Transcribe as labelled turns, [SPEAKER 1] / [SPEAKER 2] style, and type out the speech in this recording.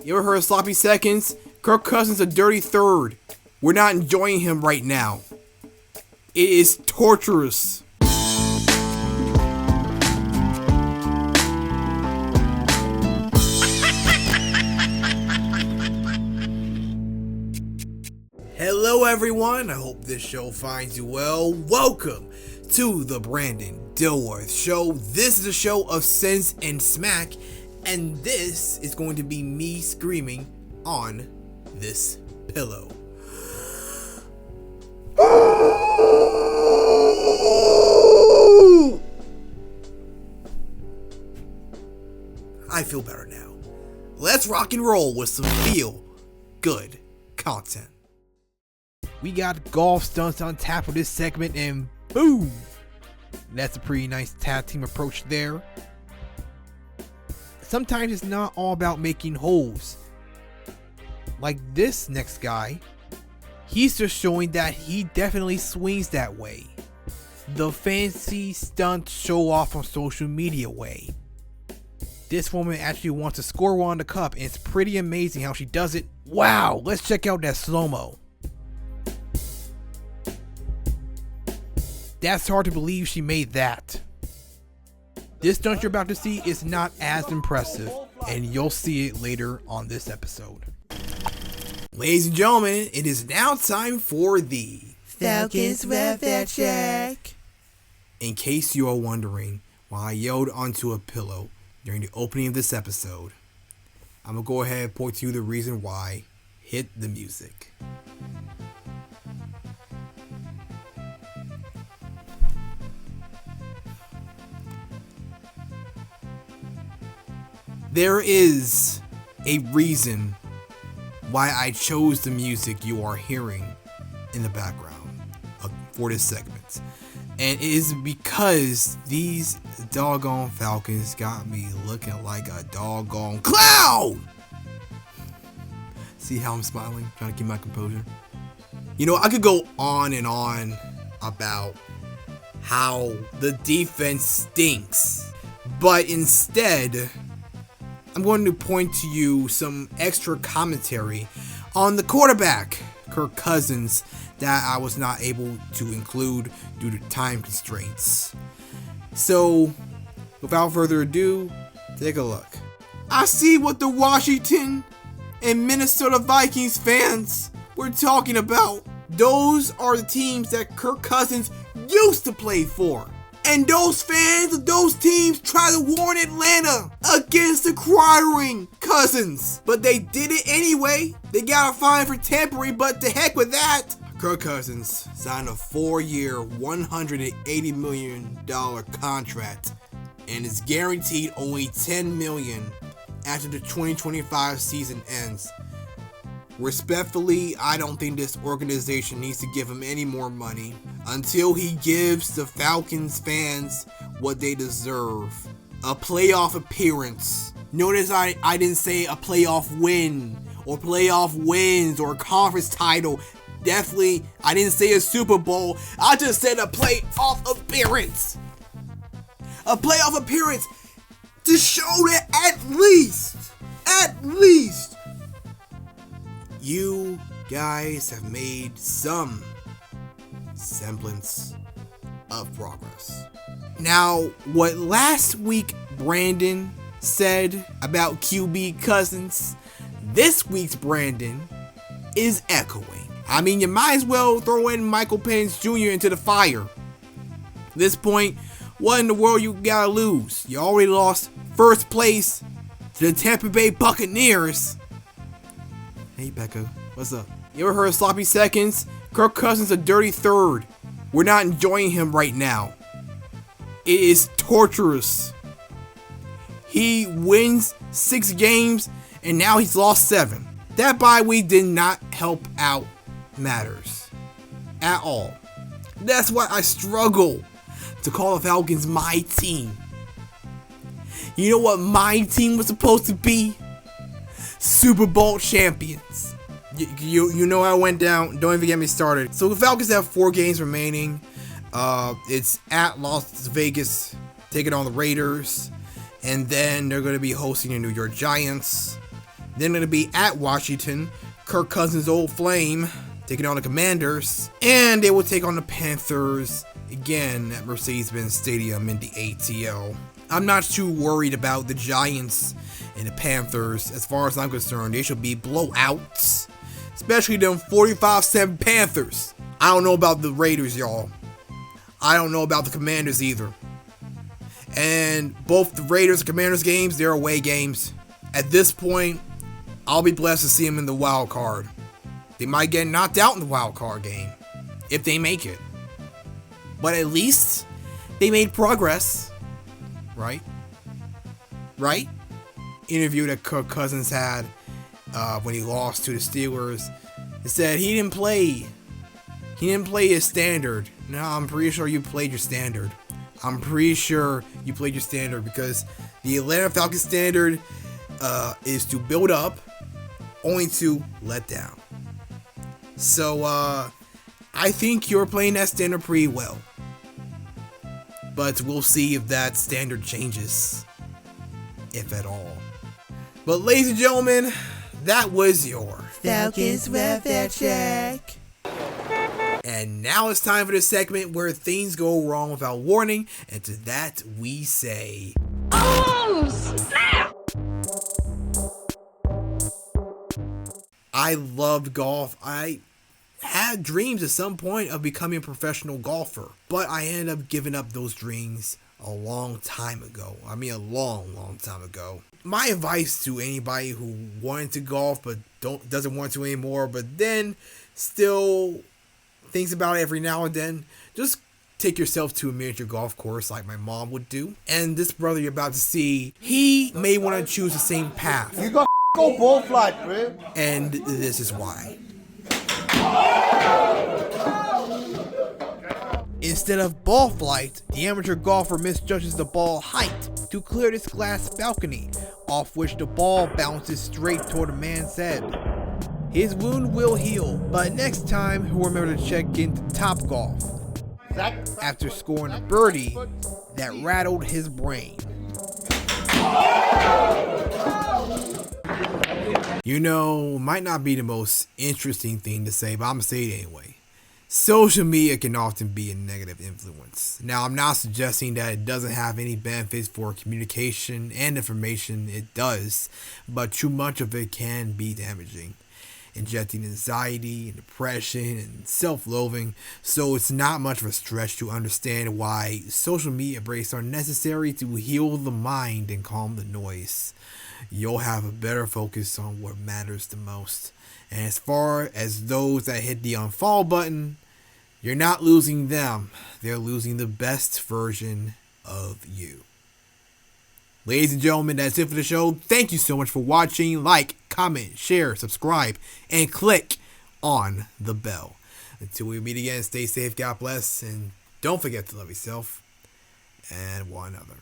[SPEAKER 1] You ever heard of sloppy seconds? Kirk Cousins a dirty third. We're not enjoying him right now. It is torturous. Hello everyone, I hope this show finds you well. Welcome to the Brandon Dilworth Show. This is a show of sense and smack, and this is going to be me screaming on this pillow. I feel better now. Let's rock and roll with some feel good content. We got golf stunts on tap for this segment, and boom! That's a pretty nice tag team approach there. Sometimes it's not all about making holes. Like this next guy, he's just showing that he definitely swings that way. The fancy stunt show off on social media way. This woman actually wants to score one on the cup, and it's pretty amazing how she does it. Wow, let's check out that slow-mo. That's hard to believe she made that. This stunt you're about to see is not as impressive, and you'll see it later on this episode. Ladies and gentlemen, it is now time for the
[SPEAKER 2] Falcons welfare check.
[SPEAKER 1] In case you are wondering why I yelled onto a pillow during the opening of this episode, I'm going to go ahead and point to you the reason why. Hit the music. There is a reason why I chose the music you are hearing in the background for this segment. And it is because these doggone Falcons got me looking like a doggone clown! See how I'm smiling? Trying to keep my composure. You know, I could go on and on about how the defense stinks. But instead, I'm going to point to you some extra commentary on the quarterback, Kirk Cousins, that I was not able to include due to time constraints. So, without further ado, take a look. I see what the Washington and Minnesota Vikings fans were talking about. Those are the teams that Kirk Cousins used to play for. And those fans of those teams try to warn Atlanta against acquiring Cousins. But they did it anyway. They got a fine for tampering, but to heck with that. Kirk Cousins signed a 4-year, $180 million contract and is guaranteed only $10 million after the 2025 season ends. Respectfully, I don't think this organization needs to give him any more money until he gives the Falcons fans what they deserve. A playoff appearance. Notice I didn't say a playoff win or playoff wins or a conference title. Definitely, I didn't say a Super Bowl. I just said a playoff appearance. A playoff appearance to show that at least, you guys have made some semblance of progress. Now, what last week Brandon said about QB Cousins, this week's Brandon is echoing. I mean, you might as well throw in Michael Penix Jr. into the fire. At this point, what in the world you gotta lose? You already lost first place to the Tampa Bay Buccaneers. Hey Becca, what's up? You ever heard of sloppy seconds? Kirk Cousins a dirty third. We're not enjoying him right now. It is torturous. He wins 6 games and now he's lost 7. That bye week did not help out matters at all. That's why I struggle to call the Falcons my team. You know what my team was supposed to be? Super Bowl champions. You know I went down. Don't even get me started. So the Falcons have 4 games remaining. It's at Las Vegas, taking on the Raiders, and then they're going to be hosting the New York Giants. Then it'll be at Washington, Kirk Cousins' old flame, taking on the Commanders. And they will take on the Panthers again at Mercedes-Benz Stadium in the ATL. I'm not too worried about the Giants and the Panthers. As far as I'm concerned, they should be blowouts. Especially them 45-7 Panthers. I don't know about the Raiders, y'all. I don't know about the Commanders either. And both the Raiders and Commanders games, they're away games. At this point, I'll be blessed to see them in the wild card. They might get knocked out in the wild card game, if they make it. But at least they made progress, right? Right? Interview that Kirk Cousins had when he lost to the Steelers. It said he didn't play his standard. No, I'm pretty sure you played your standard. I'm pretty sure you played your standard because the Atlanta Falcons standard is to build up, only to let down. So I think you're playing that standard pretty well. But we'll see if that standard changes, if at all. But ladies and gentlemen, that was your
[SPEAKER 2] Falcons Welfare Check.
[SPEAKER 1] And now it's time for the segment where things go wrong without warning, and to that we say,
[SPEAKER 3] Oh, snap!
[SPEAKER 1] I loved golf. I had dreams at some point of becoming a professional golfer, but I ended up giving up those dreams a long time ago. I mean, a long time ago. My advice to anybody who wanted to golf but doesn't want to anymore, but then still thinks about it every now and then, just take yourself to a miniature golf course like my mom would do. And this brother you're about to see, he may want to choose the same path.
[SPEAKER 4] You got go ball flight, bro.
[SPEAKER 1] And this is why. Instead of ball flight, the amateur golfer misjudges the ball height to clear this glass balcony, off which the ball bounces straight toward a man's head. His wound will heal, but next time he'll remember to check into Topgolf after scoring a birdie that rattled his brain. You know, might not be the most interesting thing to say, but I'm gonna say it anyway. Social media can often be a negative influence. Now, I'm not suggesting that it doesn't have any benefits for communication and information. It does, but too much of it can be damaging, injecting anxiety and depression and self-loathing. So it's not much of a stretch to understand why social media breaks are necessary to heal the mind and calm the noise. You'll have a better focus on what matters the most. And as far as those that hit the unfollow button, you're not losing them. They're losing the best version of you. Ladies and gentlemen, that's it for the show. Thank you so much for watching. Like, comment, share, subscribe, and click on the bell. Until we meet again, stay safe, God bless, and don't forget to love yourself and one another.